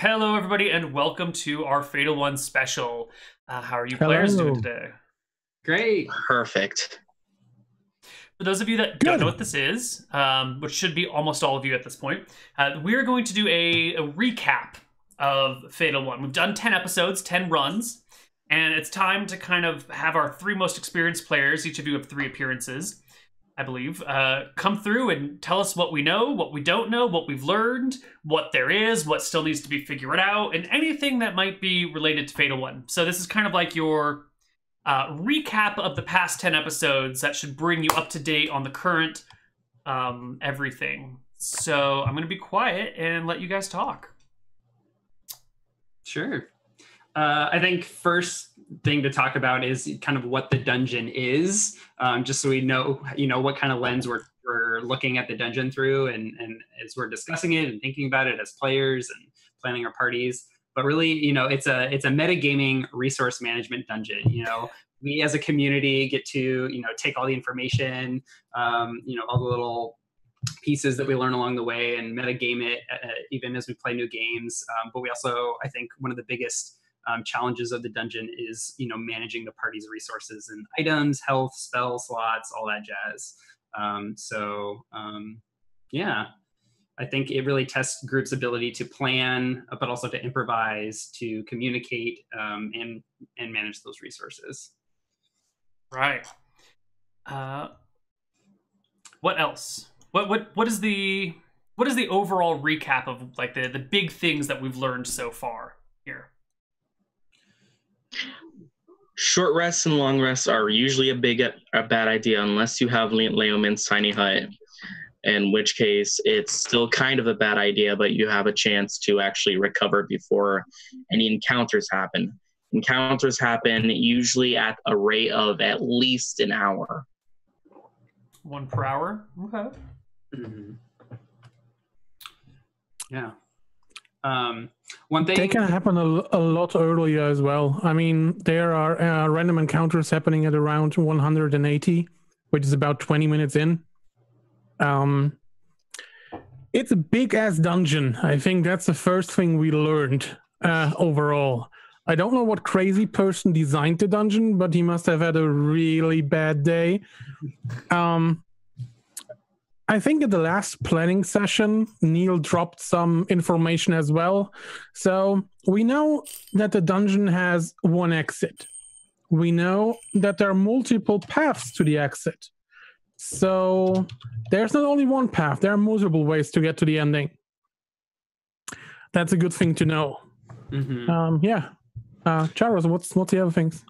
Hello, everybody, and welcome to our Fatal One special. How are you players doing today? Great. Perfect. For those of you that don't know what this is, which should be almost all of you at this point, we're going to do a recap of Fatal One. We've done 10 episodes, 10 runs, and it's time to kind of have our three most experienced players, each of you have 3 appearances, I believe, come through and tell us what we know, what we don't know, what we've learned, what there is, what still needs to be figured out, and anything that might be related to Fatal One. So this is kind of like your recap of the past 10 episodes that should bring you up to date on the current everything. So I'm going to be quiet and let you guys talk. Sure. I think first thing to talk about is kind of what the dungeon is, just so we know, what kind of lens we're looking at the dungeon through, and as we're discussing it and thinking about it as players and planning our parties. But really, it's a metagaming resource management dungeon. We as a community get to, take all the information, all the little pieces that we learn along the way and metagame it even as we play new games. But we also, I think, one of the biggest challenges of the dungeon is, managing the party's resources and items, health, spell slots, all that jazz. Yeah. I think it really tests groups' ability to plan, but also to improvise, to communicate, and manage those resources. Right. What else? What is the overall recap of like the big things that we've learned so far here? Short rests and long rests are usually a bad idea unless you have Leomund's tiny hut. In which case, it's still kind of a bad idea, but you have a chance to actually recover before any encounters happen. Encounters happen usually at a rate of at least an hour. 1 per hour? Okay. Mm-hmm. Yeah. One thing... They can happen a lot earlier as well. I mean, there are random encounters happening at around 180, which is about 20 minutes in. It's a big-ass dungeon. I think that's the first thing we learned overall. I don't know what crazy person designed the dungeon, but he must have had a really bad day. I think at the last planning session, Neil dropped some information as well. So we know that the dungeon has 1 exit. We know that there are multiple paths to the exit. So there's not only 1 path, there are multiple ways to get to the ending. That's a good thing to know. Mm-hmm. Yeah. Charos, what's the other things?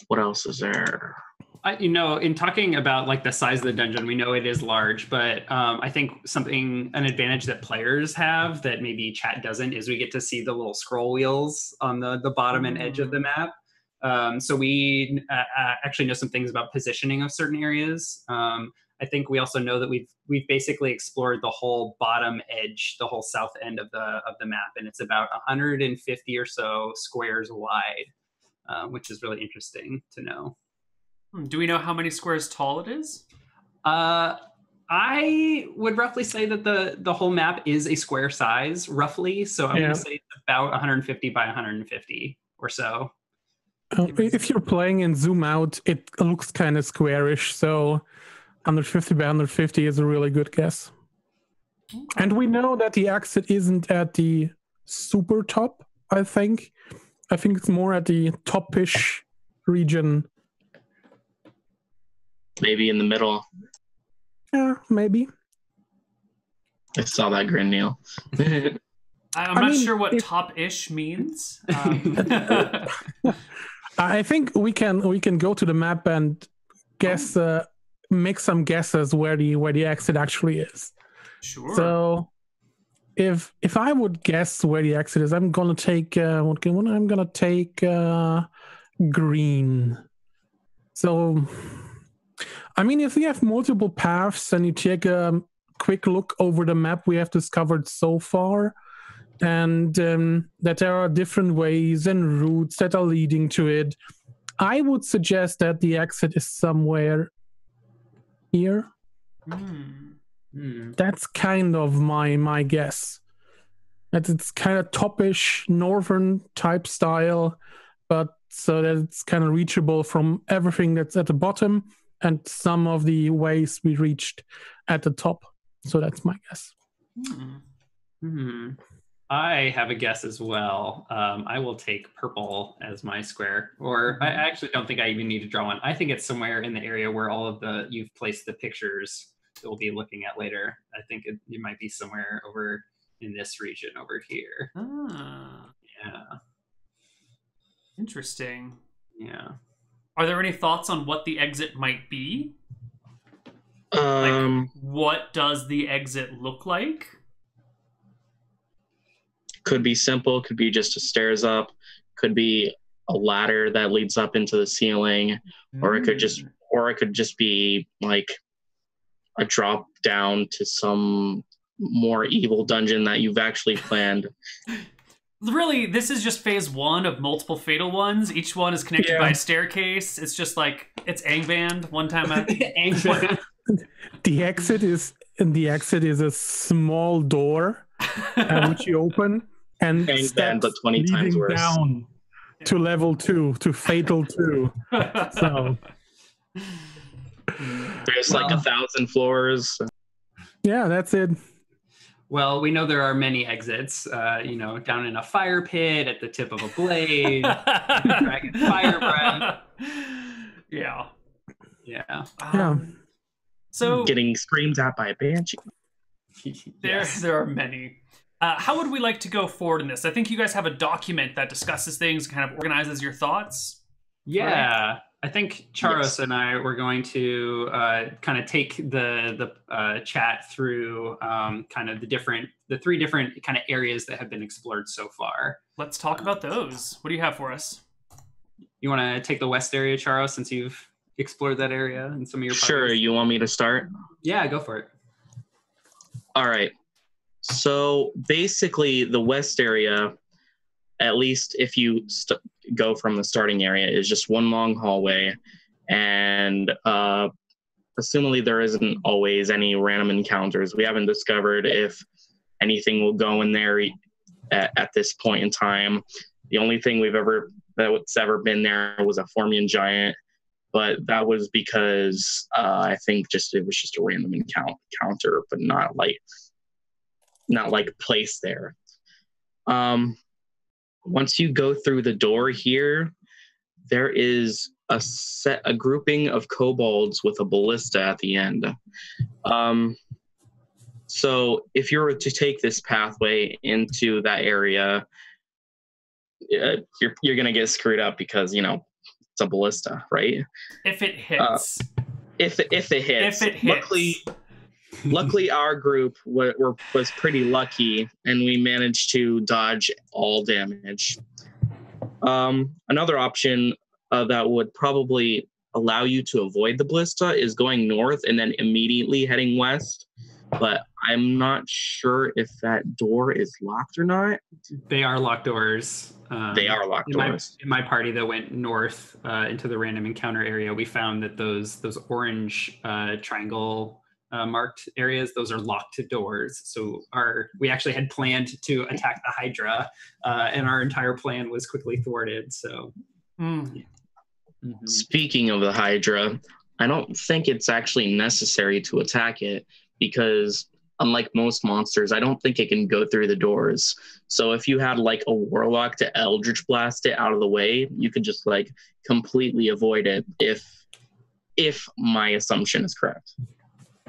What else is there? In talking about like the size of the dungeon, we know it is large, but I think an advantage that players have that maybe chat doesn't is we get to see the little scroll wheels on the bottom and edge of the map. So we actually know some things about positioning of certain areas. I think we also know that we've basically explored the whole bottom edge, the whole south end of the map, and it's about 150 or so squares wide, which is really interesting to know. Do we know how many squares tall it is? I would roughly say that the whole map is a square size, roughly. So I'm going to say it's about 150 by 150 or so. If you're playing in zoom out, it looks kind of squarish. So 150 by 150 is a really good guess. And we know that the exit isn't at the super top, I think. I think it's more at the top-ish region. Maybe in the middle. Yeah, maybe. I saw that grin, Neil. I'm not sure what top-ish means. I think we can go to the map and guess, make some guesses where the exit actually is. Sure. So, if I would guess where the exit is, I'm gonna take I'm gonna take green. So, I mean, if we have multiple paths and you take a quick look over the map we have discovered so far, and that there are different ways and routes that are leading to it, I would suggest that the exit is somewhere here. That's kind of my guess. That it's kind of topish, northern type style, but so that it's kind of reachable from everything that's at the bottom and some of the ways we reached at the top. So that's my guess. I have a guess as well. I will take purple as my square, or I actually don't think I even need to draw one. I think it's somewhere in the area where all of you've placed the pictures that we'll be looking at later. I think it might be somewhere over in this region over here. Yeah. Interesting. Yeah. Are there any thoughts on what the exit might be? What does the exit look like? Could be simple, could be just a stairs up, could be a ladder that leads up into the ceiling, or it could just be like a drop down to some more evil dungeon that you've actually planned. Really, this is just phase 1 of multiple fatal ones. Each one is connected by a staircase. It's just like it's Angband one time. Angband. The exit is a small door which you open and Angband, but 20 times worse. Down to level 2, to fatal 2. So there's like 1,000 floors. Yeah, that's it. Well, we know there are many exits, down in a fire pit, at the tip of a blade, dragon's fire breath. Yeah. Yeah. So getting screamed at by a banshee. There are many. How would we like to go forward in this? I think you guys have a document that discusses things, kind of organizes your thoughts. Yeah. Right? I think Charos and I were going to kind of take the chat through kind of the 3 different kind of areas that have been explored so far. Let's talk about those. What do you have for us? You want to take the west area, Charos, since you've explored that area and some of your parties? Sure, you want me to start? Yeah, go for it. All right. So basically the west area, at least if you go from the starting area, is just one long hallway, and assumingly there isn't always any random encounters. We haven't discovered if anything will go in there at this point in time. The only thing that's ever been there was a Formian giant, but that was because I think it was just a random encounter, but not like placed there. Once you go through the door here, there is a grouping of kobolds with a ballista at the end. So if you were to take this pathway into that area, you're gonna get screwed up because it's a ballista, right? If it hits. If it hits. Luckily, our group was pretty lucky, and we managed to dodge all damage. Another option that would probably allow you to avoid the ballista is going north and then immediately heading west. But I'm not sure if that door is locked or not. They are locked doors. They are locked doors. In my party that went north into the random encounter area, we found that those orange triangle marked areas, those are locked doors. So we actually had planned to attack the Hydra, and our entire plan was quickly thwarted. So, Speaking of the Hydra, I don't think it's actually necessary to attack it because, unlike most monsters, I don't think it can go through the doors. So if you had like a warlock to Eldritch Blast it out of the way, you could just like completely avoid it if my assumption is correct.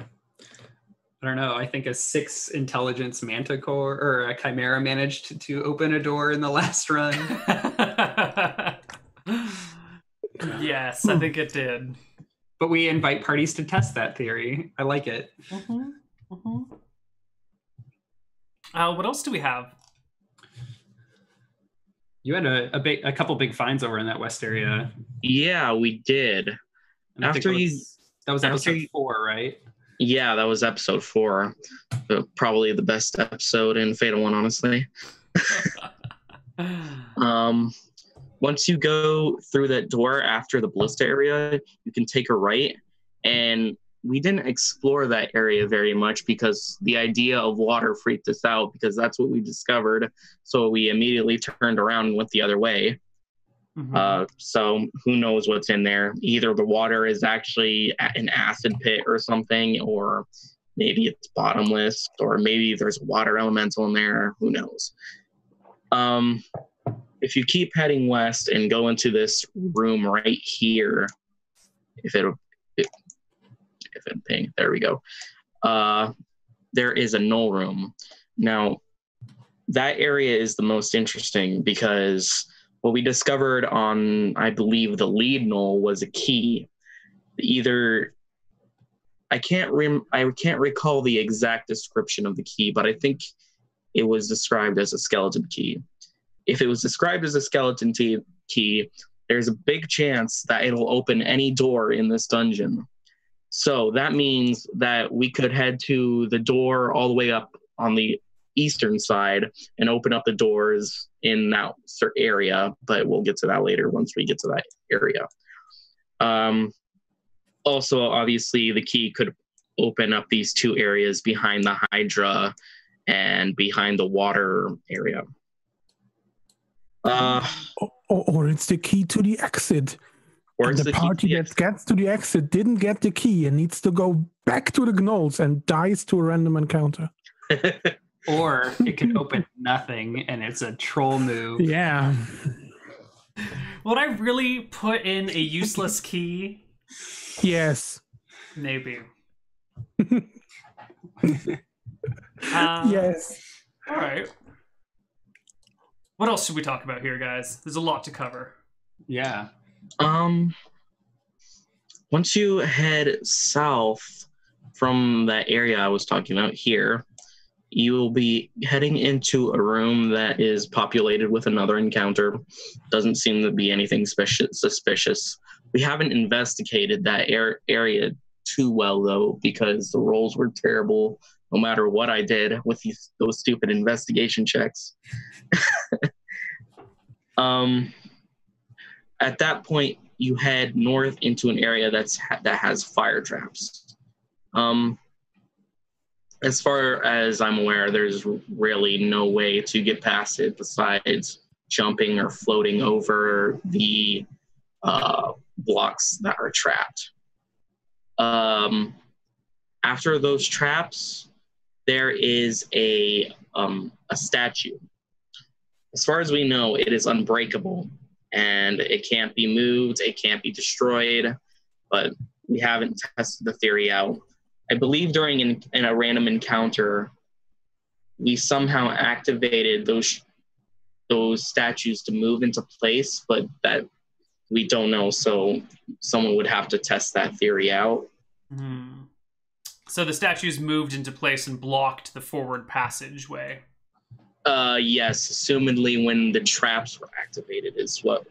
I don't know. I think a 6 intelligence manticore or a chimera managed to open a door in the last run. Yes, I think it did. But we invite parties to test that theory. I like it. What else do we have? You had a couple big finds over in that west area. Yeah, we did. That was episode 4, right? Yeah, that was episode 4. Probably the best episode in Fatal 1, honestly. Once you go through that door after the ballista area, you can take a right, and we didn't explore that area very much because the idea of water freaked us out because that's what we discovered. So we immediately turned around and went the other way. So who knows what's in there? Either the water is actually an acid pit or something, or maybe it's bottomless, or maybe there's a water elemental in there. Who knows? If you keep heading west and go into this room right here, if it ping, there we go. There is a null room. Now, that area is the most interesting because what we discovered on, I believe, the lead null was a key. I can't recall the exact description of the key, but I think it was described as a skeleton key. If it was described as a skeleton key, there's a big chance that it'll open any door in this dungeon. So that means that we could head to the door all the way up on the eastern side and open up the doors in that area, but we'll get to that later once we get to that area. Also, obviously, the key could open up these two areas behind the Hydra and behind the water area. Or it's the key to the exit. Or the party that gets to the exit didn't get the key and needs to go back to the gnolls and dies to a random encounter. Or it can open nothing and it's a troll move. Yeah. Would I really put in a useless key? Yes. Maybe. Yes. All right. What else should we talk about here, guys? There's a lot to cover. Yeah. Once you head south from that area I was talking about here, you will be heading into a room that is populated with another encounter. Doesn't seem to be anything suspicious. We haven't investigated that area too well, though, because the rolls were terrible no matter what I did with those stupid investigation checks. At that point, you head north into an area that has fire traps. As far as I'm aware, there's really no way to get past it besides jumping or floating over the blocks that are trapped. After those traps, there is a statue. As far as we know, it is unbreakable, and it can't be moved, it can't be destroyed, but we haven't tested the theory out. I believe during in a random encounter, we somehow activated those statues to move into place, but that we don't know, so someone would have to test that theory out. So the statues moved into place and blocked the forward passageway. Yes, assumedly when the traps were activated is what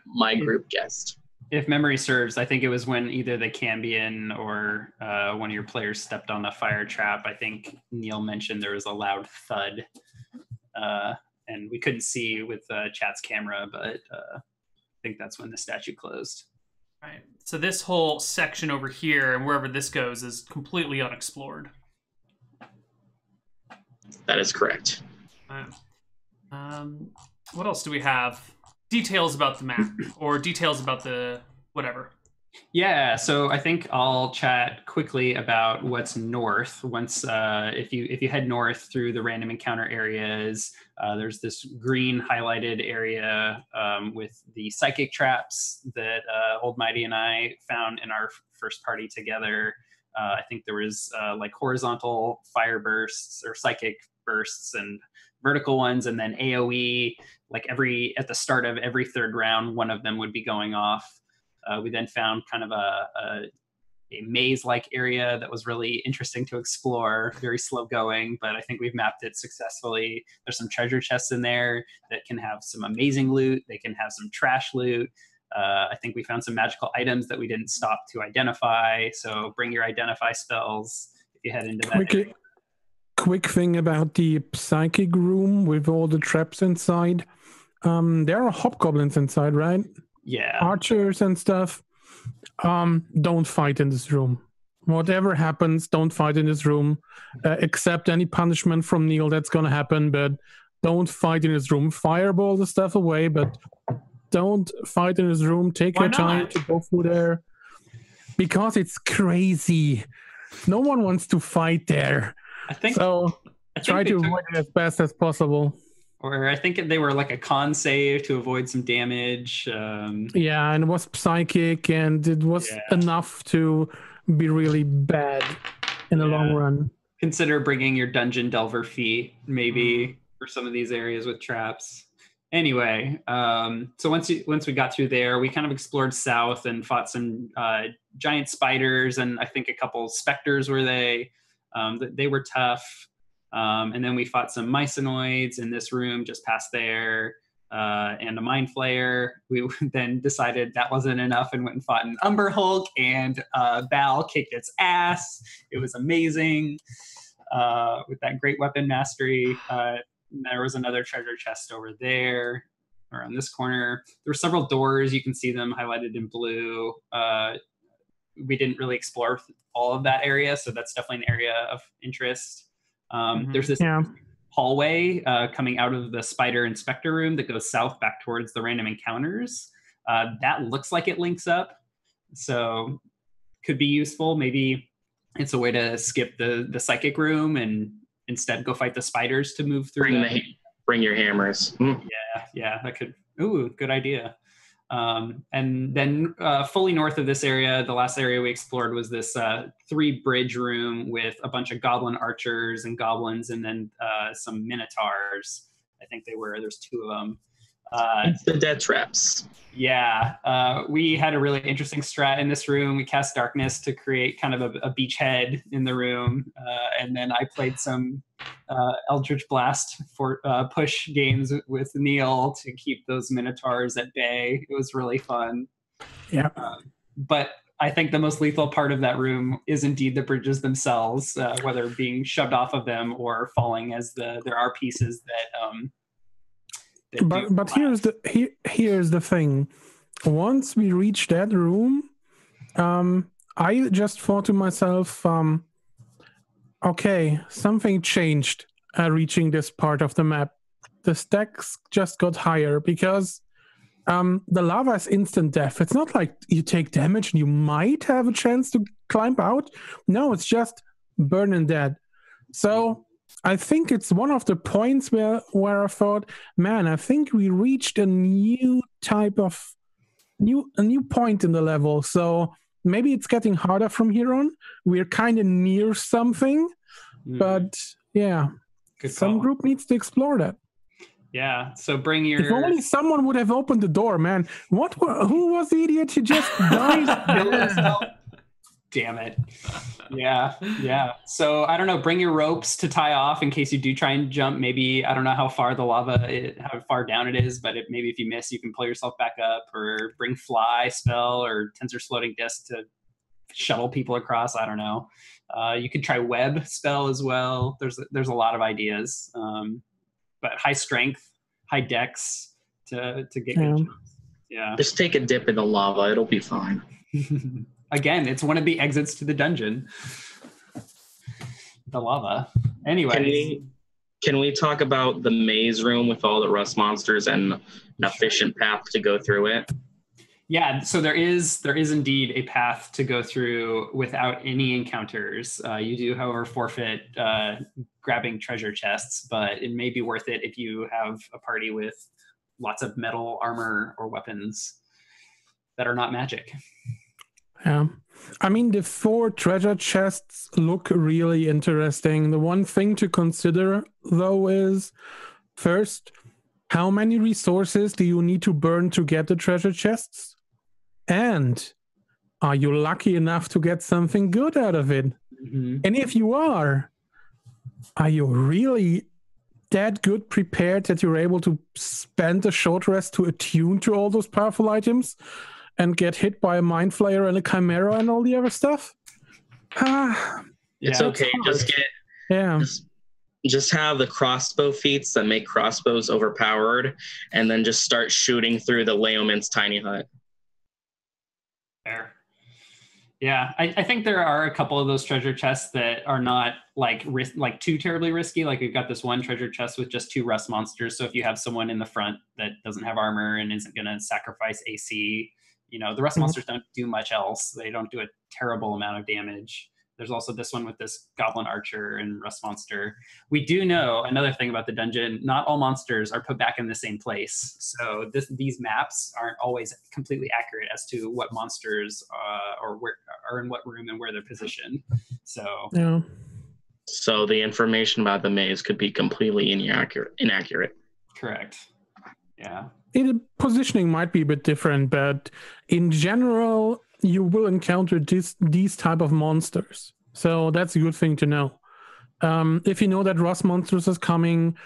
my group guessed. If memory serves, I think it was when either the Cambion or one of your players stepped on the fire trap. I think Neil mentioned there was a loud thud, and we couldn't see with chat's camera, but I think that's when the statue closed. Right. So this whole section over here and wherever this goes is completely unexplored. That is correct. What else do we have? Details about the map or details about the whatever. Yeah, so I think I'll chat quickly about what's north. Once if you head north through the random encounter areas, there's this green highlighted area with the psychic traps that Old Mighty and I found in our first party together. I think there was like horizontal fire bursts or psychic bursts and vertical ones, and then AoE, like at the start of every third round, one of them would be going off. We then found kind of a maze-like area that was really interesting to explore, very slow going, but I think we've mapped it successfully. There's some treasure chests in there that can have some amazing loot. They can have some trash loot. I think we found some magical items that we didn't stop to identify. So bring your identify spells if you head into that area. Quick thing about the psychic room with all the traps inside. There are hobgoblins inside, right? Yeah. Archers and stuff. Don't fight in this room. Whatever happens, don't fight in this room. Accept any punishment from Neil that's going to happen, but don't fight in this room. Fireball the stuff away, but don't fight in this room. Take Why your time not? to go through there. Because it's crazy. No one wants to fight there. I think Try to avoid it as best as possible. Or I think they were like a con save to avoid some damage. Yeah, and it was psychic, and it was enough to be really bad in the long run. Consider bringing your dungeon delver feet, maybe, for some of these areas with traps. Anyway, so once we got through there, we kind of explored south and fought some giant spiders, and I think a couple specters were they. They were tough. And then we fought some mycenoids in this room just past there, and a mind flayer. We then decided that wasn't enough and went and fought an Umber Hulk, and Val kicked its ass. It was amazing with that great weapon mastery. There was another treasure chest over there, or on this corner. There were several doors. You can see them highlighted in blue. We didn't really explore all of that area, so that's definitely an area of interest. There's this hallway coming out of the spider inspector room that goes south back towards the random encounters. That looks like it links up, so could be useful. Maybe it's a way to skip the psychic room and instead go fight the spiders to move through. Bring your hammers. Yeah, that could. Ooh, good idea. And then fully north of this area, the last area we explored was this 3-bridge room with a bunch of goblin archers and goblins, and then some minotaurs. I think there's 2 of them. It's the death traps. Yeah, we had a really interesting strat in this room. We cast darkness to create kind of a beachhead in the room, and then I played some Eldritch Blast for push games with Neil to keep those minotaurs at bay. It was really fun. Yeah, but I think the most lethal part of that room is indeed the bridges themselves, whether being shoved off of them or falling, as there are pieces that. But here's the thing. Once we reach that room, I just thought to myself, okay, something changed reaching this part of the map. The stacks just got higher because the lava is instant death. It's not like you take damage and you might have a chance to climb out. No, it's just burn and dead. So I think it's one of the points where I thought, man, I think we reached a new type of a new point in the level. So maybe it's getting harder from here on. We're kind of near something, but yeah, some group needs to explore that. Yeah, so bring your. If only someone would have opened the door, man. Who was the idiot who just died? Damn it. Yeah. So I don't know, bring your ropes to tie off in case you do try and jump. Maybe, I don't know how far the lava, how far down it is, but maybe if you miss, you can pull yourself back up, or bring fly spell or Tensor's floating disc to shuttle people across. I don't know. You could try web spell as well. There's a lot of ideas. But high strength, high dex to get good jumps. Yeah. Just take a dip in the lava. It'll be fine. Again, it's one of the exits to the dungeon. The lava. Anyway. Can we talk about the maze room with all the rust monsters and an efficient path to go through it? Yeah, so there is indeed a path to go through without any encounters. You do, however, forfeit grabbing treasure chests, but it may be worth it if you have a party with lots of metal armor or weapons that are not magic. Yeah. I mean, the 4 treasure chests look really interesting. The one thing to consider, though, is first, how many resources do you need to burn to get the treasure chests? And are you lucky enough to get something good out of it? Mm-hmm. And if you are you really that good prepared that you're able to spend a short rest to attune to all those powerful items and get hit by a mind flayer and a chimera and all the other stuff? It's okay. Just have the crossbow feats that make crossbows overpowered, and then just start shooting through the Leomund's tiny hut. Fair. Yeah, I think there are a couple of those treasure chests that are not like too terribly risky. Like we've got this one treasure chest with just 2 rust monsters. So if you have someone in the front that doesn't have armor and isn't going to sacrifice AC, the rust monsters don't do much else. They don't do a terrible amount of damage. There's also this one with this goblin archer and rust monster. We do know another thing about the dungeon: not all monsters are put back in the same place. So these maps aren't always completely accurate as to what monsters or where are in what room and where they're positioned. So Yeah. So the information about the maze could be completely inaccurate. Correct. Yeah. Positioning might be a bit different, but in general, you will encounter these type of monsters. So that's a good thing to know. If you know that rust monsters is coming,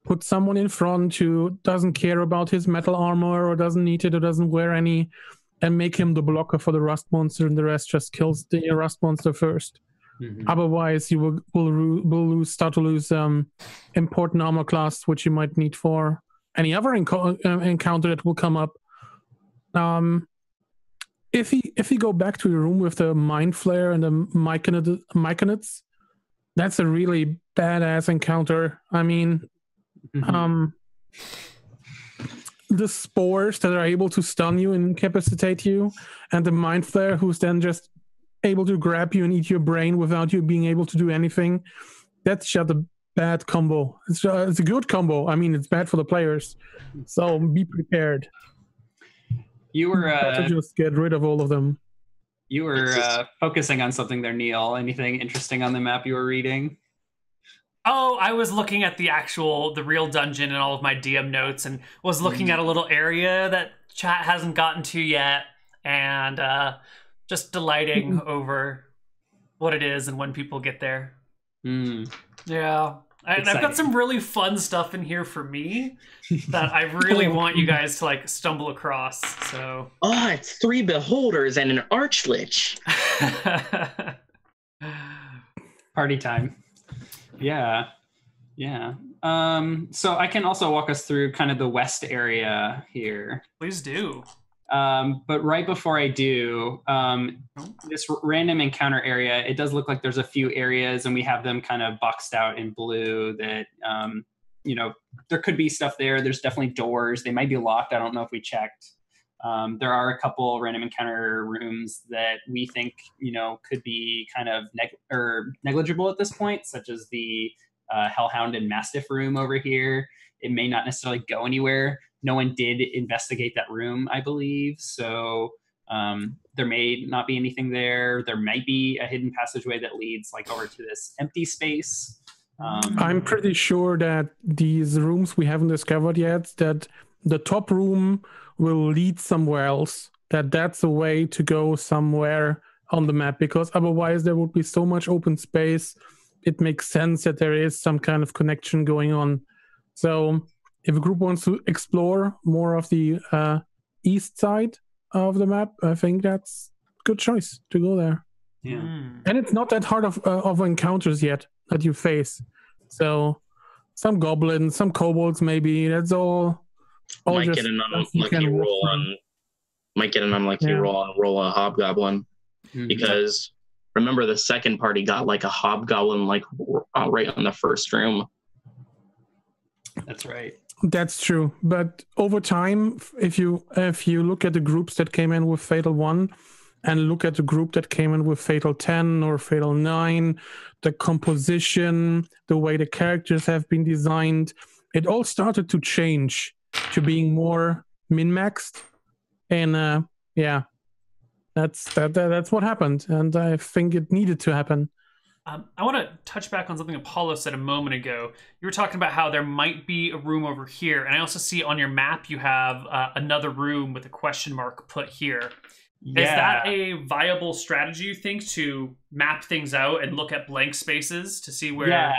put someone in front who doesn't care about his metal armor or doesn't need it or doesn't wear any, and make him the blocker for the rust monster, and the rest just kills the rust monster first. Mm-hmm. Otherwise, you will start to lose important armor class, which you might need for any other encounter that will come up. If you go back to your room with the Mind Flare and the Myconids, that's a really badass encounter. I mean, the spores that are able to stun you and incapacitate you, and the Mind Flare who's then just able to grab you and eat your brain without you being able to do anything. That's just a bad combo. It's a good combo. I mean, it's bad for the players. So be prepared. You were to just get rid of all of them. You were focusing on something there, Neil. Anything interesting on the map you were reading? Oh, I was looking at the real dungeon and all of my DM notes, and was looking at a little area that chat hasn't gotten to yet, and just delighting over what it is and when people get there. Yeah. And I've got some really fun stuff in here for me that I really want you guys to like stumble across. So it's 3 beholders and an archlich. Party time. Yeah. So I can also walk us through kind of the west area here. Please do. But right before I do, this random encounter area, it does look like there's a few areas, and we have them kind of boxed out in blue that, there could be stuff there. There's definitely doors. They might be locked. I don't know if we checked. There are a couple random encounter rooms that we think, could be kind of negligible at this point, such as the Hellhound and Mastiff room over here. It may not necessarily go anywhere. No one did investigate that room, I believe. So there may not be anything there. There might be a hidden passageway that leads like over to this empty space. I'm pretty sure that these rooms we haven't discovered yet, that the top room will lead somewhere else. That's a way to go somewhere on the map, because otherwise there would be so much open space. It makes sense that there is some kind of connection going on. So if a group wants to explore more of the east side of the map, I think that's a good choice to go there. Yeah. And it's not that hard of encounters yet that you face. So some goblins, some kobolds maybe, that's all Might just get an unlucky roll on roll a hobgoblin. Because remember, the second party got like a hobgoblin right on the first room. That's right. That's true. But over time, if you look at the groups that came in with Fatal 1 and look at the group that came in with Fatal 10 or Fatal 9, the composition, the way the characters have been designed, it all started to change to being more min-maxed. And that's what happened. And I think it needed to happen. I want to touch back on something Apollo said a moment ago. You were talking about how there might be a room over here. And I also see on your map you have another room with a question mark put here. Yeah. Is that a viable strategy, you think, to map things out and look at blank spaces to see where... Yeah.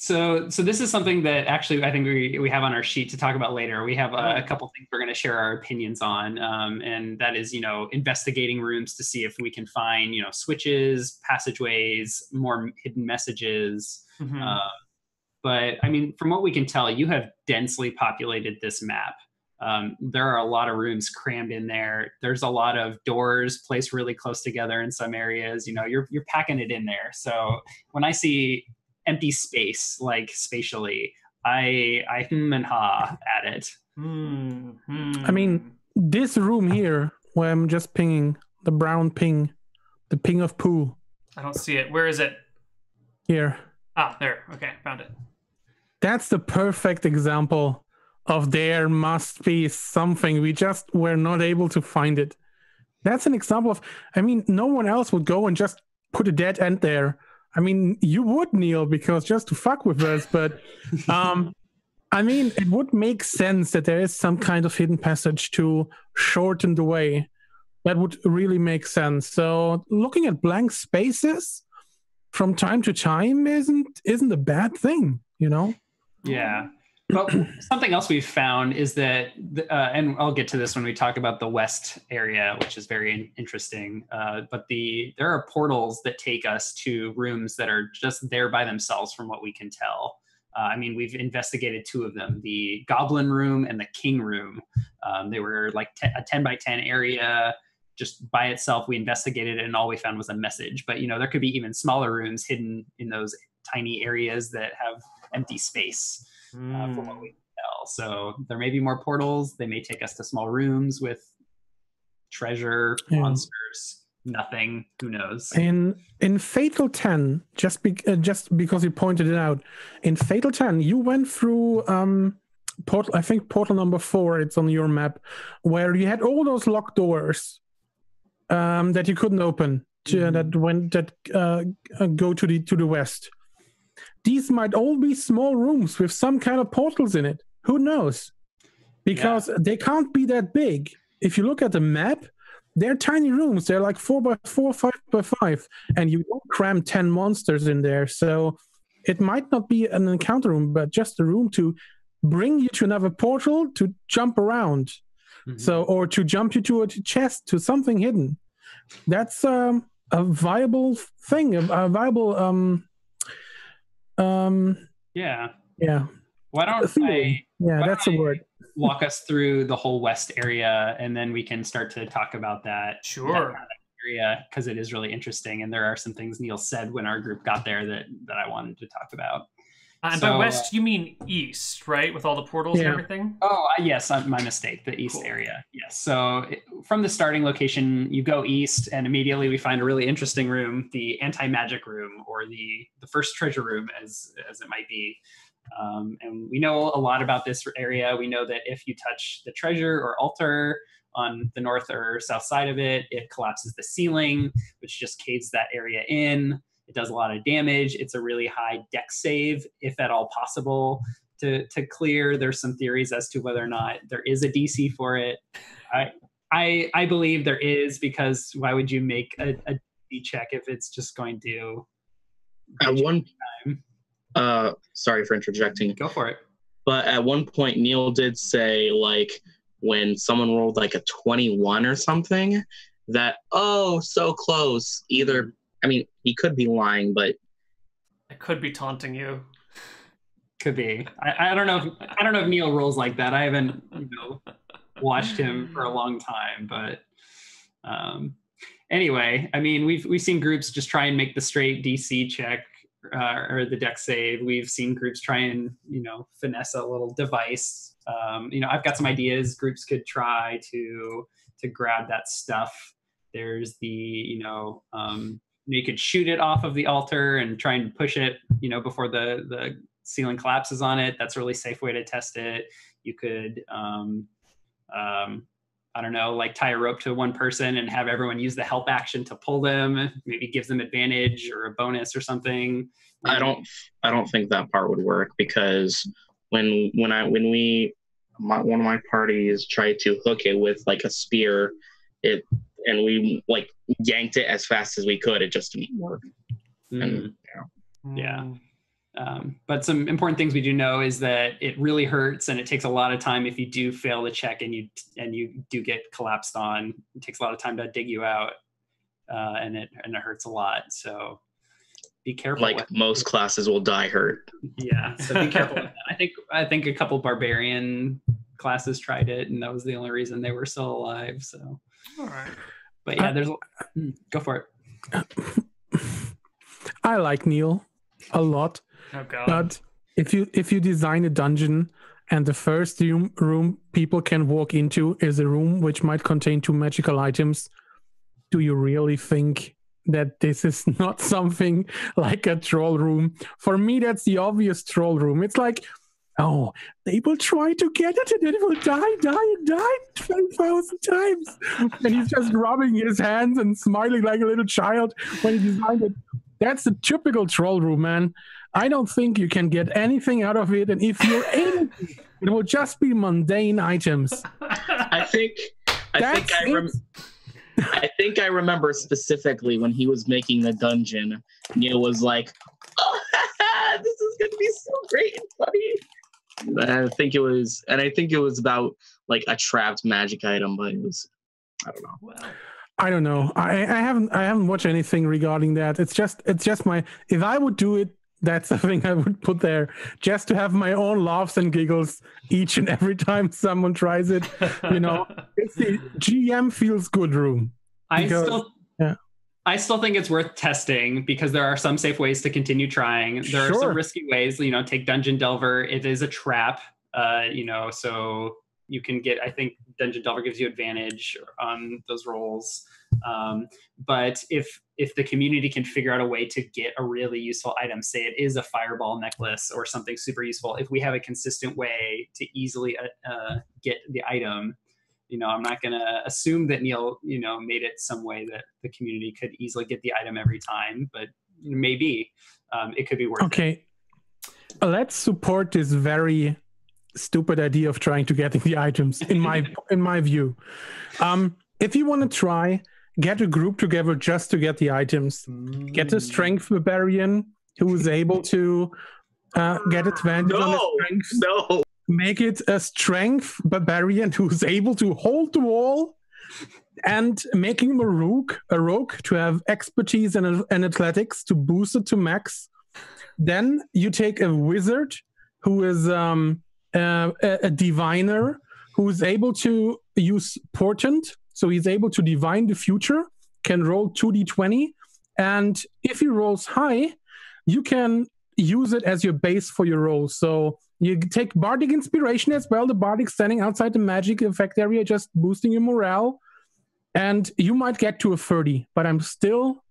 So this is something that actually I think we have on our sheet to talk about later. We have a couple things we're going to share our opinions on, and that is, investigating rooms to see if we can find, switches, passageways, more hidden messages. But I mean, from what we can tell, you have densely populated this map. There are a lot of rooms crammed in there. There's a lot of doors placed really close together in some areas. You're packing it in there. So when I see empty space, like spatially, I and ha at it. I mean, this room here, where I'm just pinging the brown ping, the ping of poo. I don't see it. Where is it? Here. Ah, there. Okay, found it. That's the perfect example of there must be something. We just were not able to find it. That's an example of, I mean, no one else would go and just put a dead end there. I mean, you would, Neil, because just to fuck with us, but I mean, it would make sense that there is some kind of hidden passage to shorten the way. That would really make sense. So looking at blank spaces from time to time isn't a bad thing, Yeah. But something else we've found is that, and I'll get to this when we talk about the west area, which is very interesting. But there are portals that take us to rooms that are just there by themselves, from what we can tell. I mean, we've investigated 2 of them: the Goblin Room and the King Room. They were like a 10 by 10 area. Just by itself, we investigated it, and all we found was a message. But there could be even smaller rooms hidden in those tiny areas that have empty space, from what we can tell. So there may be more portals. They may take us to small rooms with treasure, monsters, nothing. Who knows? In Fatal 10, just because you pointed it out, in Fatal 10, you went through portal. I think portal number 4. It's on your map, where you had all those locked doors. That you couldn't open that go to the west. These might all be small rooms with some kind of portals in it. Who knows? Because they can't be that big. If you look at the map, they're tiny rooms. They're like 4 by 4, 5 by 5, and you don't cram 10 monsters in there. So it might not be an encounter room, but just a room to bring you to another portal to jump around. So, or to jump you to a chest, to something hidden. That's a viable thing, a viable yeah. Why don't that's the word. Walk us through the whole west area, and then we can start to talk about that. Sure. That kind of area, because it is really interesting, and there are some things Neil said when our group got there that I wanted to talk about. And by west, you mean east, right? With all the portals and everything? Oh, yes, my mistake. The east area. Yes. So from the starting location, you go east, and immediately we find a really interesting room, the anti-magic room, or the first treasure room, as it might be. And we know a lot about this area. We know that if you touch the treasure or altar on the north or south side of it, it collapses the ceiling, which just caves that area in. It does a lot of damage. It's a really high dex save, if at all possible, to clear. There's some theories as to whether or not there is a DC for it. I believe there is, because why would you make a DC check if it's just going to? At one time. Sorry for interjecting. Go for it. But at one point, Neil did say, like, when someone rolled like a 21 or something, that so close. Either. I mean, he could be lying, but I could be taunting you. Could be. I don't know. I don't know if Neil rolls like that. I haven't watched him for a long time, but anyway, I mean, we've seen groups just try and make the straight DC check or the dex save. We've seen groups try and finesse a little device. I've got some ideas. Groups could try to grab that stuff. There's the you could shoot it off of the altar and try and push it, before the ceiling collapses on it. That's a really safe way to test it. You could, I don't know, like tie a rope to one person and have everyone use the help action to pull them. Maybe gives them advantage or a bonus or something. I don't think that part would work, because when one of my parties tried to hook it with like a spear, and we like yanked it as fast as we could. It just didn't work. And, but some important things we do know is that it really hurts, and it takes a lot of time if you do fail the check and you do get collapsed on. It takes a lot of time to dig you out, and it hurts a lot. So be careful. Like most classes will die hurt. Yeah, so be careful with that. I think a couple barbarian classes tried it, and that was the only reason they were still alive. So, All right. but yeah, go for it. I like Neil a lot, Oh god. but if you design a dungeon and the first room people can walk into is a room which might contain 2 magical items, do you really think that this is not something like a troll room? For me, that's the obvious troll room. It's like, oh, they will try to get it and it will die 12,000 times. And he's just rubbing his hands and smiling like a little child when he designed it. That's the typical troll room, man. I don't think you can get anything out of it. And if you're able to, it will just be mundane items. I think I remember specifically when he was making the dungeon, Neil was like, oh, this is going to be so great and funny. And I think it was about like a trapped magic item, but it was, I don't know. Well, I don't know. I haven't watched anything regarding that. It's just my, if I would do it, that's the thing I would put there, just to have my own laughs and giggles each and every time someone tries it. It's the GM feels good room. I still think it's worth testing because there are some safe ways to continue trying. There are some risky ways, take Dungeon Delver. It is a trap, so you can get, I think Dungeon Delver gives you advantage on those rolls. But if the community can figure out a way to get a really useful item, say it is a fireball necklace or something super useful, if we have a consistent way to easily get the item, I'm not going to assume that Neil, made it some way that the community could easily get the item every time, but maybe it could be worth it. Okay, let's support this very stupid idea of trying to get the items in my view. If you want to try, get a group together just to get the items. Get a strength barbarian who is able to get advantage on the strength. No. Make it a strength barbarian who's able to hold the wall, and making him a rogue to have expertise and athletics to boost it to max. Then you take a wizard who is a diviner who is able to use portent, so he's able to divine the future, can roll 2d20, and if he rolls high, you can use it as your base for your roll. So you take Bardic Inspiration as well, the Bardic standing outside the magic effect area, just boosting your morale, and you might get to a 30, but I'm still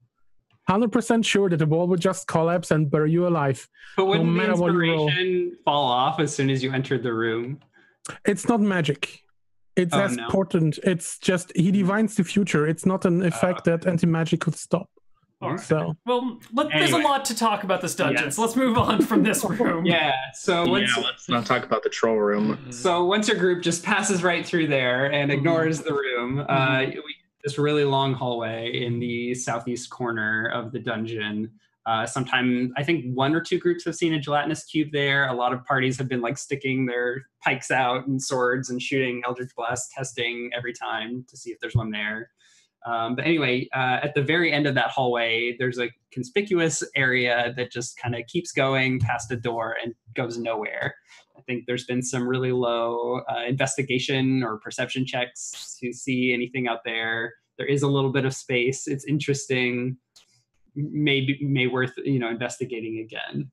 100% sure that the wall would just collapse and bury you alive. But wouldn't the inspiration fall off as soon as you entered the room? It's not magic. It's portent. It's just, he divines the future. It's not an effect that anti-magic could stop. Right. So, there's a lot to talk about this dungeon, so let's move on from this room. Let's not talk about the troll room. So once your group just passes right through there and ignores the room, this really long hallway in the southeast corner of the dungeon. Sometime, I think 1 or 2 groups have seen a gelatinous cube there. A lot of parties have been sticking their pikes out and swords and shooting Eldritch Blast, testing every time to see if there's one there. But anyway, at the very end of that hallway, there's a conspicuous area that just kind of keeps going past a door and goes nowhere. I think there's been some really low investigation or perception checks to see anything out there. There is a little bit of space. It's interesting. May worth investigating again.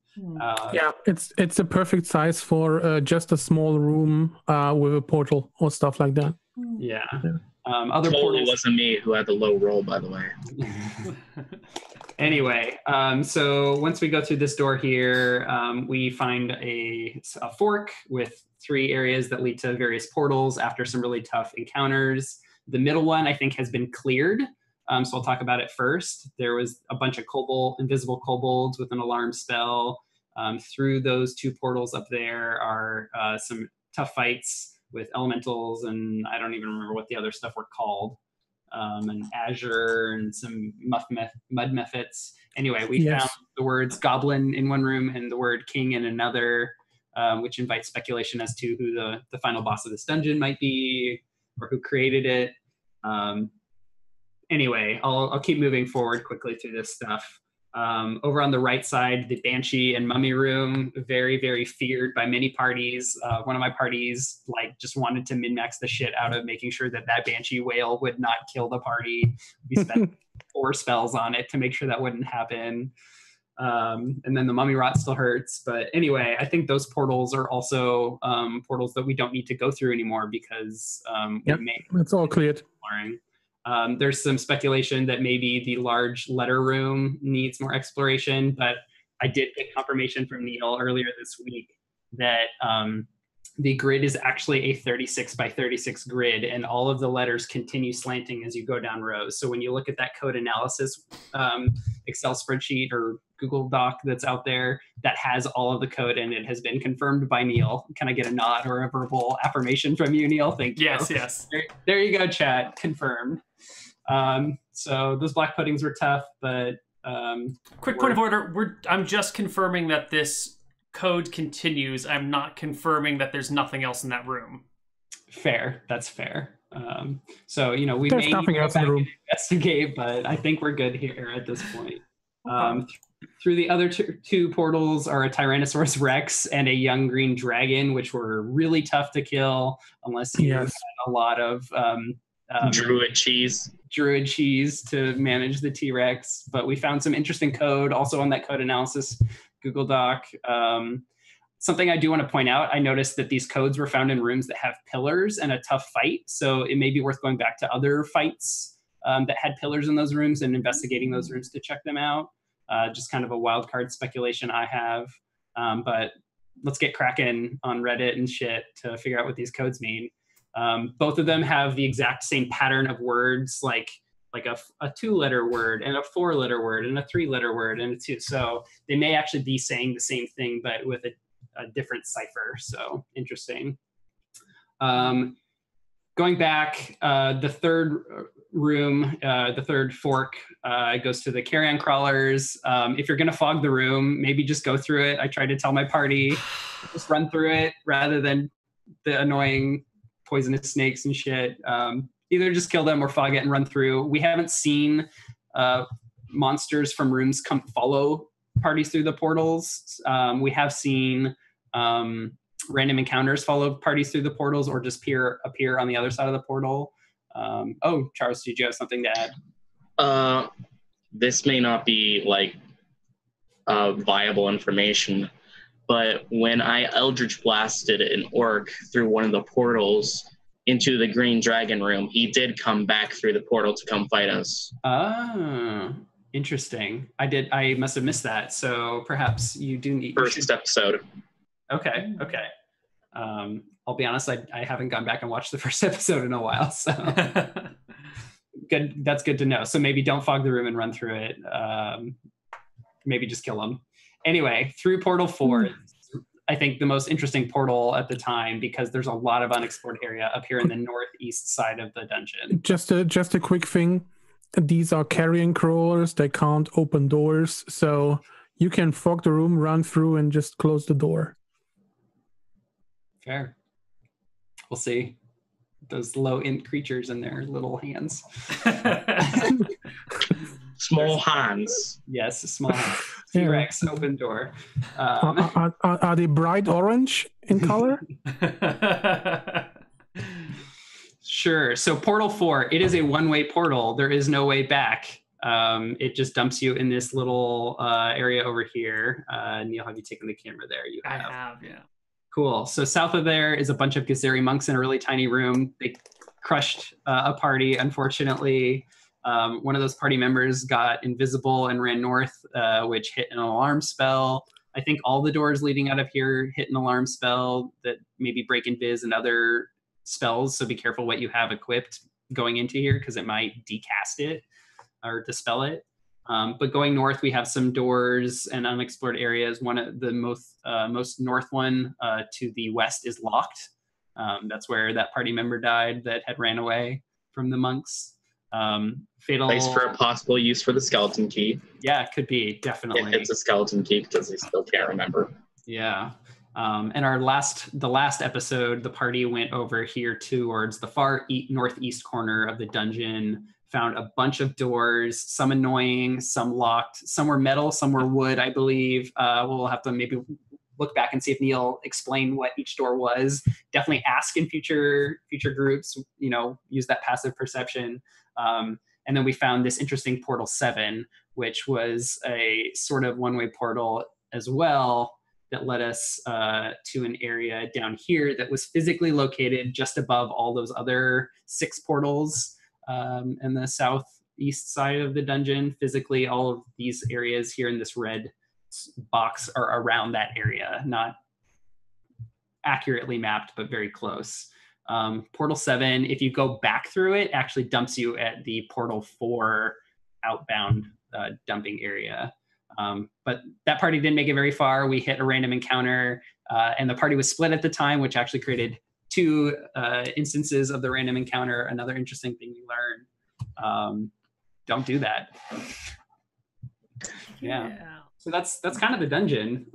It's a perfect size for just a small room with a portal or stuff like that. Other portals wasn't me who had the low roll, by the way. Anyway, so once we go through this door here, we find a fork with 3 areas that lead to various portals after some really tough encounters. The middle one, I think, has been cleared. So I'll talk about it first. There was a bunch of invisible kobolds with an alarm spell. Through those 2 portals up there are some tough fights with elementals, and I don't even remember what the other stuff were called, and Azure and some mud mephits. Anyway, we found the words goblin in one room and the word king in another, which invites speculation as to who the final boss of this dungeon might be or who created it. Anyway, I'll keep moving forward quickly through this stuff. Over on the right side, the Banshee and Mummy Room, very, very feared by many parties. One of my parties just wanted to min-max the shit out of making sure that Banshee whale would not kill the party. We spent 4 spells on it to make sure that wouldn't happen. And then the Mummy Rot still hurts. But anyway, I think those portals are also portals that we don't need to go through anymore because it's all cleared. There's some speculation that maybe the large letter room needs more exploration, but I did get confirmation from Neil earlier this week that the grid is actually a 36 by 36 grid, and all of the letters continue slanting as you go down rows. So when you look at that code analysis Excel spreadsheet or Google Doc that's out there that has all of the code, and it has been confirmed by Neil. Can I get a nod or a verbal affirmation from you, Neil? Thank you. Yes. There you go, chat. Confirmed. So those black puddings were tough, but quick point of order. I'm just confirming that this code continues. I'm not confirming that there's nothing else in that room. Fair. That's fair. So we there's may nothing else in the room. Investigate, but I think we're good here at this point. Through the other two portals are a Tyrannosaurus Rex and a young green dragon, which were really tough to kill unless you had a lot of Druid cheese to manage the T-Rex. But we found some interesting code also on that code analysis Google Doc. Something I do want to point out, I noticed that these codes were found in rooms that have pillars and a tough fight. So it may be worth going back to other fights that had pillars in those rooms and investigating those rooms to check them out. Just kind of a wild card speculation I have. But let's get cracking on Reddit and shit to figure out what these codes mean. Both of them have the exact same pattern of words, like a 2-letter word and a 4-letter word and a 3-letter word and a 2. So they may actually be saying the same thing, but with a different cipher. So interesting. Going back, the third room, the third fork goes to the carrion crawlers. If you're going to fog the room, maybe just go through it. I tried to tell my party, just run through it rather than the annoying poisonous snakes and shit. Either just kill them or fog it and run through. We haven't seen monsters from rooms come follow parties through the portals. We have seen random encounters follow parties through the portals or just appear on the other side of the portal. Charles, did you have something to add? This may not be viable information, but when I Eldritch blasted an orc through one of the portals into the green dragon room, he did come back through the portal to come fight us. Oh, interesting. I must have missed that. So perhaps you do need first episode. Okay. I'll be honest, I haven't gone back and watched the first episode in a while, so good. That's good to know. So maybe don't fog the room and run through it. Maybe just kill them. Anyway, through Portal 4, I think the most interesting portal at the time because there's a lot of unexplored area up here in the northeast side of the dungeon. Just a quick thing. These are carrion crawlers. They can't open doors, so you can fog the room, run through, and just close the door. Fair. We'll see. Those low-int creatures and their little hands. Small hands. Yes, small hands. T-Rex, open door. Are they bright orange in color? Sure. So Portal 4, it is a one-way portal. There is no way back. It just dumps you in this little area over here. Neil, have you taken the camera there? You have. I have, yeah. Cool. So south of there is a bunch of Gazeri monks in a really tiny room. They crushed a party, unfortunately. One of those party members got invisible and ran north, which hit an alarm spell. I think all the doors leading out of here hit an alarm spell that maybe break invis and other spells. So be careful what you have equipped going into here because it might decast it or dispel it. But going north, we have some doors and unexplored areas. One of the most north one to the west is locked. That's where that party member died that had ran away from the monks. Fatal. Place for a possible use for the skeleton key. Yeah, it could be, definitely. It's a skeleton key because they still can't remember. Yeah. And the last episode, the party went over here towards the far northeast corner of the dungeon found a bunch of doors, some annoying, some locked, some were metal, some were wood, I believe. We'll have to maybe look back and see if Neil explained what each door was. Definitely ask in future groups, use that passive perception. And then we found this interesting portal 7, which was a sort of one-way portal as well that led us to an area down here that was physically located just above all those other 6 portals in the southeast side of the dungeon. Physically, all of these areas here in this red box are around that area, not accurately mapped, but very close. Portal 7, if you go back through it, actually dumps you at the Portal 4 outbound dumping area. But that party didn't make it very far. We hit a random encounter, and the party was split at the time, which actually created 2 instances of the random encounter. Another interesting thing you learn. Don't do that. Yeah. So that's kind of the dungeon.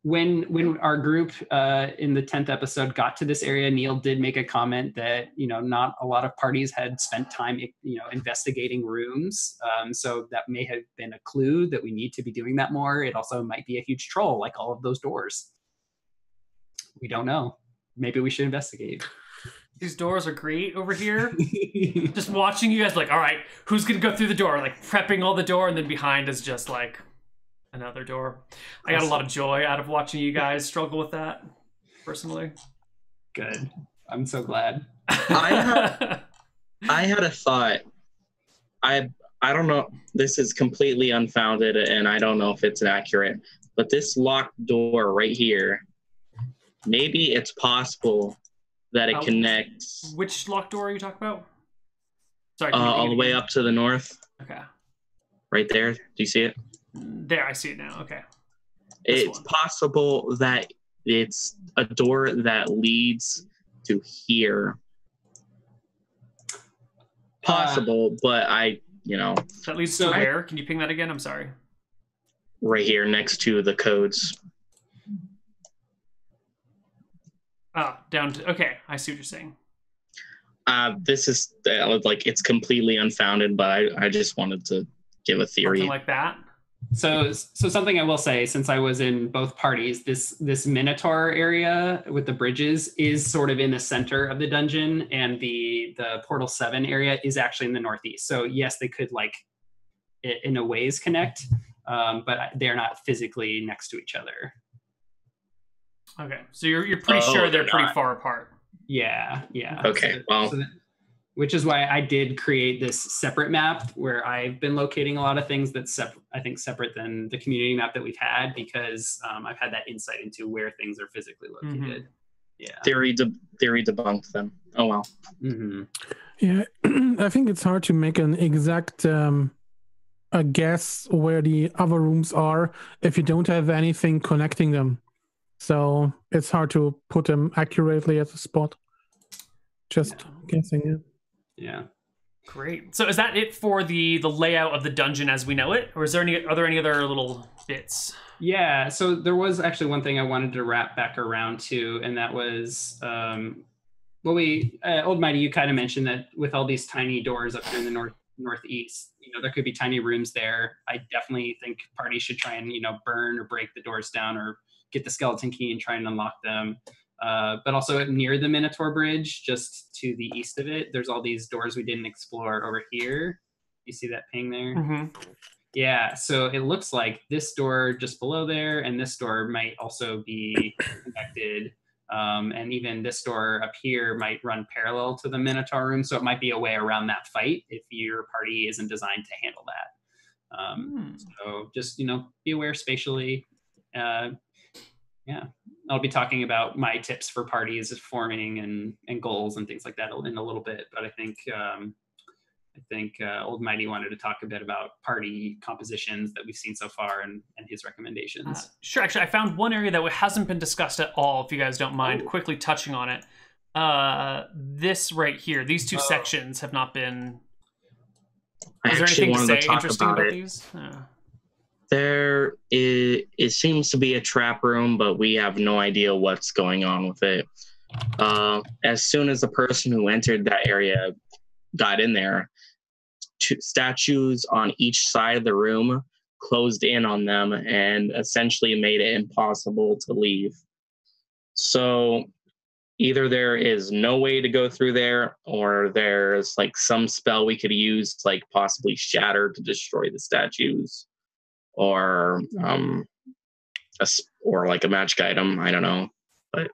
When our group in the 10th episode got to this area, Neil did make a comment that not a lot of parties had spent time investigating rooms. So that may have been a clue that we need to be doing that more. It also might be a huge troll, like all of those doors. We don't know. Maybe we should investigate. These doors are great over here. Just watching you guys, like, all right, who's gonna go through the door? Like prepping all the door, and then behind is just like another door. I got a lot of joy out of watching you guys struggle with that, personally. Good. I'm so glad. I had a thought. I don't know. This is completely unfounded, and I don't know if it's accurate. But this locked door right here, maybe it's possible that it connects. Which locked door are you talking about? Sorry. All the way up to the north. Okay. Right there. Do you see it? There, I see it now. Okay. It's possible that it's a door that leads to here. Possible, but That leads to where? Can you ping that again? I'm sorry. Right here next to the codes. Down to, okay, I see what you're saying. This is it's completely unfounded, but I just wanted to give a theory. Something like that. So something I will say, since I was in both parties, this Minotaur area with the bridges is sort of in the center of the dungeon, and the Portal 7 area is actually in the northeast. So yes, they could in a ways connect, but they're not physically next to each other. Okay, so you're pretty sure they're pretty far apart. Yeah. Okay, which is why I did create this separate map where I've been locating a lot of things that's separate than the community map that we've had, because I've had that insight into where things are physically located. Mm-hmm. Yeah. Theory debunked them. Oh well. Mm-hmm. Yeah, I think it's hard to make an exact a guess where the other rooms are if you don't have anything connecting them. So it's hard to put them accurately at the spot. Just guessing it. Yeah. Great. So is that it for the layout of the dungeon as we know it, or are there any other little bits? Yeah. So there was actually one thing I wanted to wrap back around to, and that was Old Mighty, you kind of mentioned that with all these tiny doors up here in the northeast, there could be tiny rooms there. I definitely think parties should try and burn or break the doors down, or get the skeleton key and try and unlock them. But also near the Minotaur Bridge, just to the east of it, there's all these doors we didn't explore over here. You see that ping there? Mm-hmm. Yeah, so it looks like this door just below there, and this door might also be connected. And even this door up here might run parallel to the Minotaur room, so it might be a way around that fight if your party isn't designed to handle that. So just, be aware spatially. Yeah, I'll be talking about my tips for parties forming and goals and things like that in a little bit. But I think Old Mighty wanted to talk a bit about party compositions that we've seen so far and his recommendations. Sure. Actually, I found one area that hasn't been discussed at all, if you guys don't mind quickly touching on it. This right here, these two sections have not been... Is there anything to say interesting about these? It seems to be a trap room, but we have no idea what's going on with it. As soon as the person who entered that area got in there, statues on each side of the room closed in on them and essentially made it impossible to leave. So either there is no way to go through there, or there's like some spell we could use, like possibly Shatter to destroy the statues, or or like a magic item. I don't know, but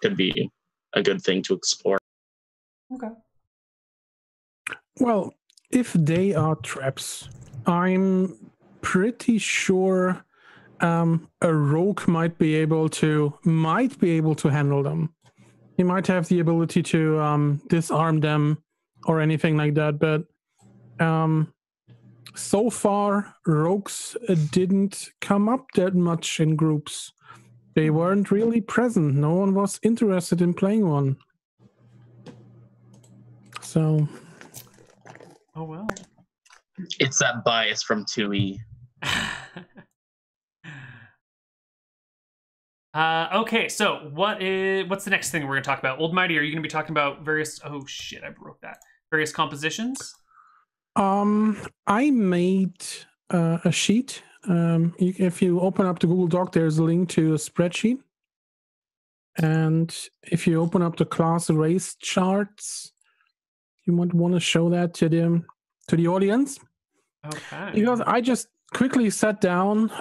could be a good thing to explore. Okay. Well, if they are traps, I'm pretty sure a rogue might be able to handle them. He might have the ability to disarm them or anything like that, but so far rogues didn't come up that much in groups. They weren't really present. No one was interested in playing one. So, oh well. It's that bias from 2E. Okay, so what's the next thing we're going to talk about? Old Mighty, are you going to be talking about various... Oh, shit, I broke that. Various compositions? I made a sheet. If you open up the Google Doc, there's a link to a spreadsheet. And if you open up the class race charts, you might want to show that to the audience. Okay. Because I just quickly sat down,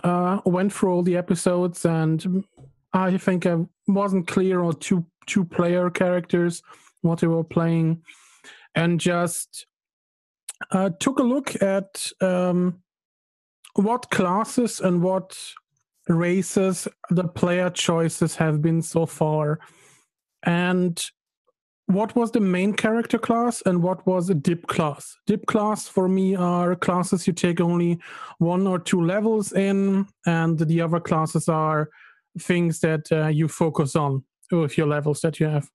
went through all the episodes, and I think I wasn't clear on two player characters, what they were playing, and just took a look at what classes and what races the player choices have been so far, and what was the main character class and what was a dip class. Dip class for me are classes you take only 1 or 2 levels in, and the other classes are things that you focus on with your levels that you have.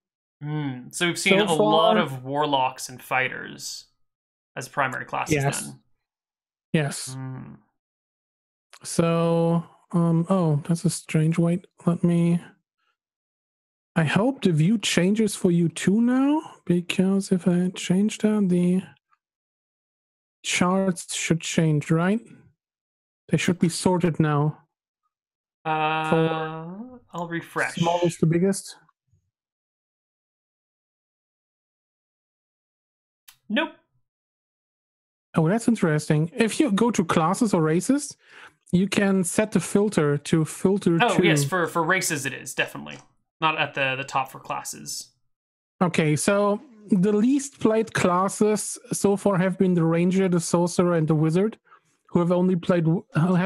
So we've seen a lot of warlocks and fighters as primary classes. Yes. Then. Yes. So, oh, that's a strange. Wait, I hope the view changes for you too now, because if I change that, the charts should change, right? They should be sorted now. I'll refresh. Smallest to biggest. Nope. Oh, that's interesting. If you go to classes or races, you can set the filter to filter to... Oh, yes, for races it is, definitely. Not at the top for classes. Okay, so the least played classes so far have been the Ranger, the Sorcerer, and the Wizard, who have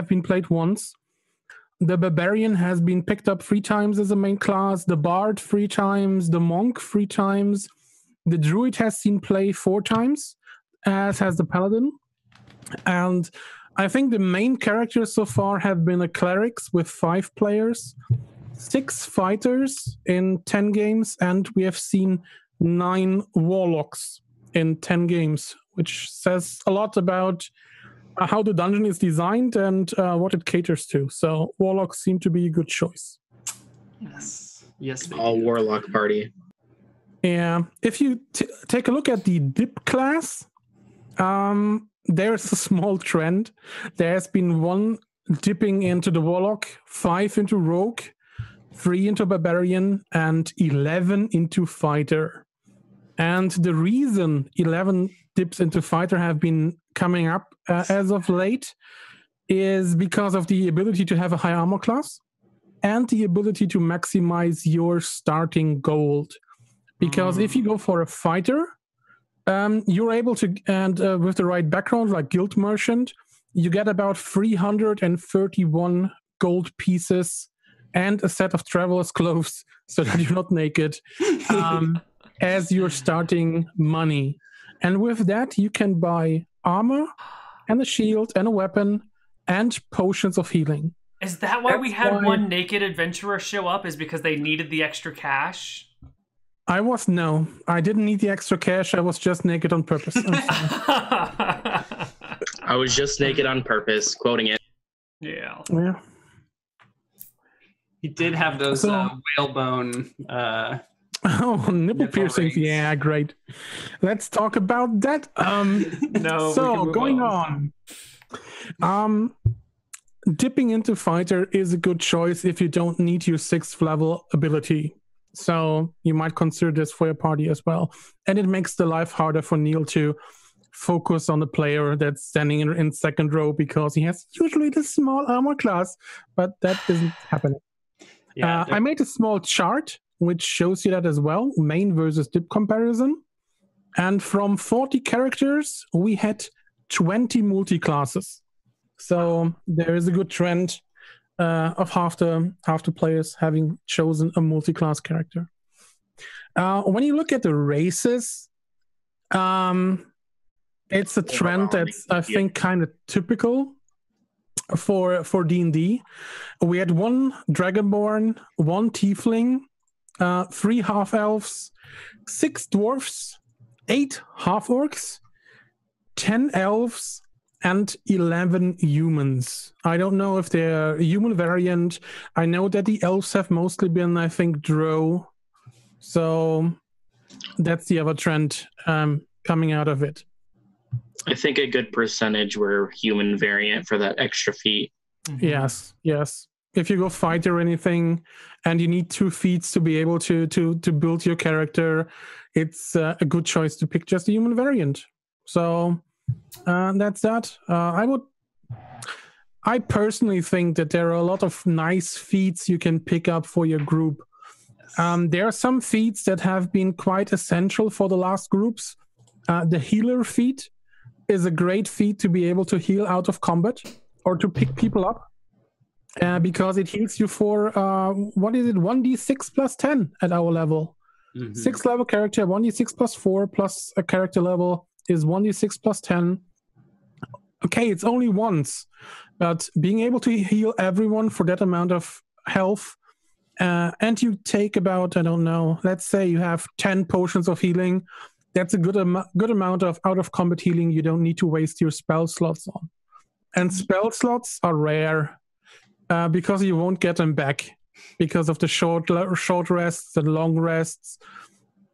been played once. The Barbarian has been picked up 3 times as a main class, the Bard 3 times, the Monk 3 times, the Druid has seen play 4 times, as has the Paladin. And I think the main characters so far have been a Clerics with 5 players, 6 Fighters in 10 games, and we have seen 9 Warlocks in 10 games, which says a lot about how the dungeon is designed and what it caters to. So Warlocks seem to be a good choice. Yes. All Warlock party. Yeah. If you take a look at the dip class, there's a small trend. There has been 1 dipping into the Warlock, 5 into Rogue, 3 into Barbarian, and 11 into Fighter. And the reason 11 dips into Fighter have been coming up as of late is because of the ability to have a high armor class and the ability to maximize your starting gold. Because if you go for a Fighter, you're able to, and with the right background, like Guild Merchant, you get about 331 gold pieces and a set of traveler's clothes so that you're not naked as your starting money. And with that, you can buy armor and a shield and a weapon and potions of healing. Is that why we had one naked adventurer show up? Is because they needed the extra cash? I didn't need the extra cash. I was just naked on purpose. I was just naked on purpose, quoting it. Yeah. He did have those whalebone Oh, nipple piercings. rings. Yeah, great. Let's talk about that. No. we can So move going on. Dipping into fighter is a good choice if you don't need your 6th level ability. So you might consider this for your party as well. And it makes the life harder for Neil to focus on the player that's standing in second row because he has usually the small armor class, but that isn't happening. Yeah, I made a small chart which shows you that as well, main versus dip comparison. And from 40 characters, we had 20 multi-classes. So there is a good trend of half the players having chosen a multi-class character. When you look at the races, it's a trend that's, I think, kind of typical for D&D. We had 1 Dragonborn, 1 Tiefling, 3 half-elves, 6 dwarfs, 8 half-orcs, 10 elves, and 11 humans. I don't know if they're a human variant. I know that the elves have mostly been, I think, drow. So that's the other trend coming out of it. I think a good percentage were human variant for that extra feat. Yes. If you go fight or anything, and you need 2 feats to be able to build your character, it's a good choice to pick just a human variant. So that's that. I personally think that there are a lot of nice feats you can pick up for your group. There are some feats that have been quite essential for the last groups. The healer feat is a great feat to be able to heal out of combat or to pick people up. Because it heals you for 1d6 plus 10 at our level. 6th level character, 1d6 plus 4 plus a character level is 1d6 plus 10. Okay, it's only once, but being able to heal everyone for that amount of health, and you take about, I don't know, let's say you have 10 potions of healing, that's a good amount of out-of-combat healing you don't need to waste your spell slots on. And spell slots are rare. Because you won't get them back because of the short rests and long rests.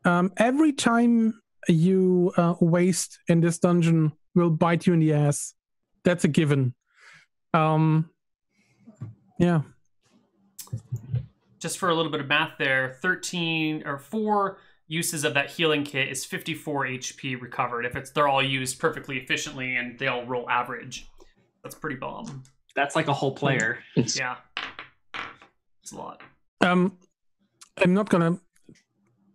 Every time you waste in this dungeon will bite you in the ass. That's a given. Yeah. Just for a little bit of math there, 4 uses of that healing kit is 54 HP recovered if they're all used perfectly efficiently and they all roll average. That's pretty bomb. That's like a whole player. Yeah. It's a lot. I'm not going to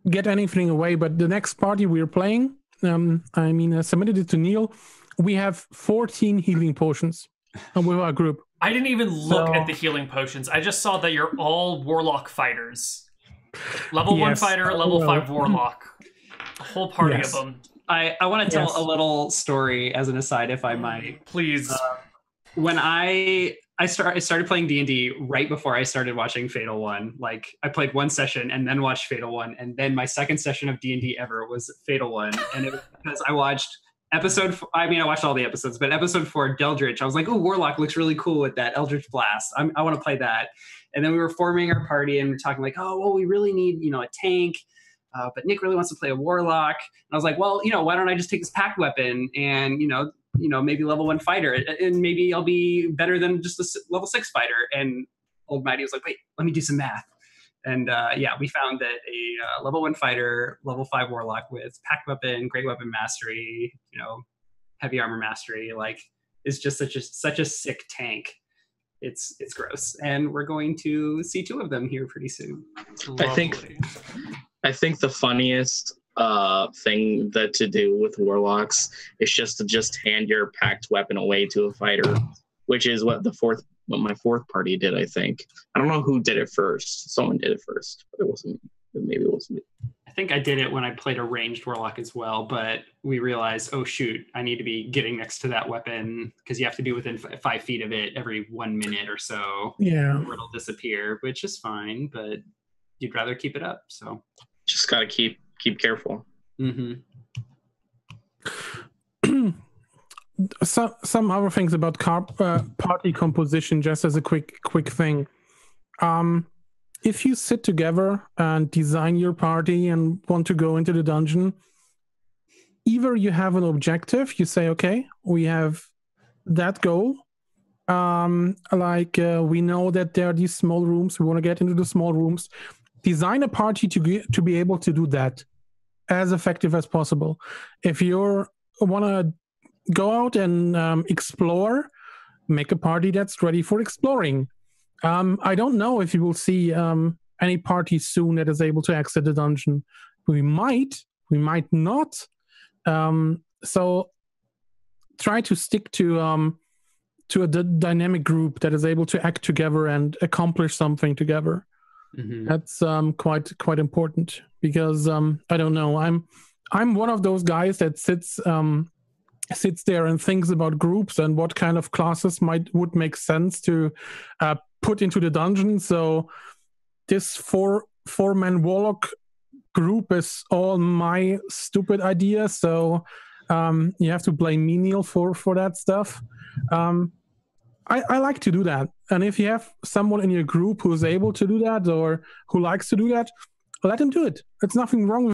get anything away, but the next party we're playing, I submitted it to Neil. We have 14 healing potions with our group. I didn't even look at the healing potions. I just saw that you're all warlock fighters. Level 1 fighter, level 5 warlock. A whole party of them. I want to tell a little story as an aside, if I might. Please. When I started playing D&D right before I started watching Fatal 1. Like, I played 1 session and then watched Fatal 1, and then my second session of D&D ever was Fatal 1. And it was because I watched I watched all the episodes, but episode 4, Deldritch, I was like, oh, Warlock looks really cool with that Eldritch Blast. I want to play that. And then we were forming our party and we're talking like, oh, well, we really need, a tank. But Nick really wants to play a Warlock. And I was like, well, why don't I just take this pack weapon and, maybe level 1 fighter, and maybe I'll be better than just a level 6 fighter. And Old Mighty was like, wait, let me do some math. And we found that a level 1 fighter, level 5 warlock with pack weapon, great weapon mastery, heavy armor mastery, is just such a sick tank. It's gross, and we're going to see 2 of them here pretty soon. I think the funniest thing that to do with warlocks is just to hand your packed weapon away to a fighter, which is what my fourth party did. I think I don't know who did it first. Someone did it first, but it wasn't me. Maybe it wasn't me. I think I did it when I played a ranged warlock as well, but we realized, oh shoot, I need to be getting next to that weapon because you have to be within 5 feet of it every 1 minute or so. Yeah, or it'll disappear, which is fine, but you'd rather keep it up. So just gotta keep careful. Mm-hmm. Some other things about party composition, just as a quick thing. if you sit together and design your party and want to go into the dungeon, either you have an objective, you say, okay, we have that goal. We know that there are these small rooms, we want to get into the small rooms. Design a party to be able to do that as effective as possible. If you want to go out and explore, make a party that's ready for exploring. I don't know if you will see any party soon that is able to exit the dungeon. We might not. So try to stick to a dynamic group that is able to act together and accomplish something together. Mm-hmm. That's quite important, because I don't know. I'm one of those guys that sits there and thinks about groups and what kind of classes would make sense to put into the dungeon. So this four-man warlock group is all my stupid idea. So you have to blame me, Neil, for that stuff. I like to do that. And if you have someone in your group who is able to do that or who likes to do that, let him do it. There's nothing wrong with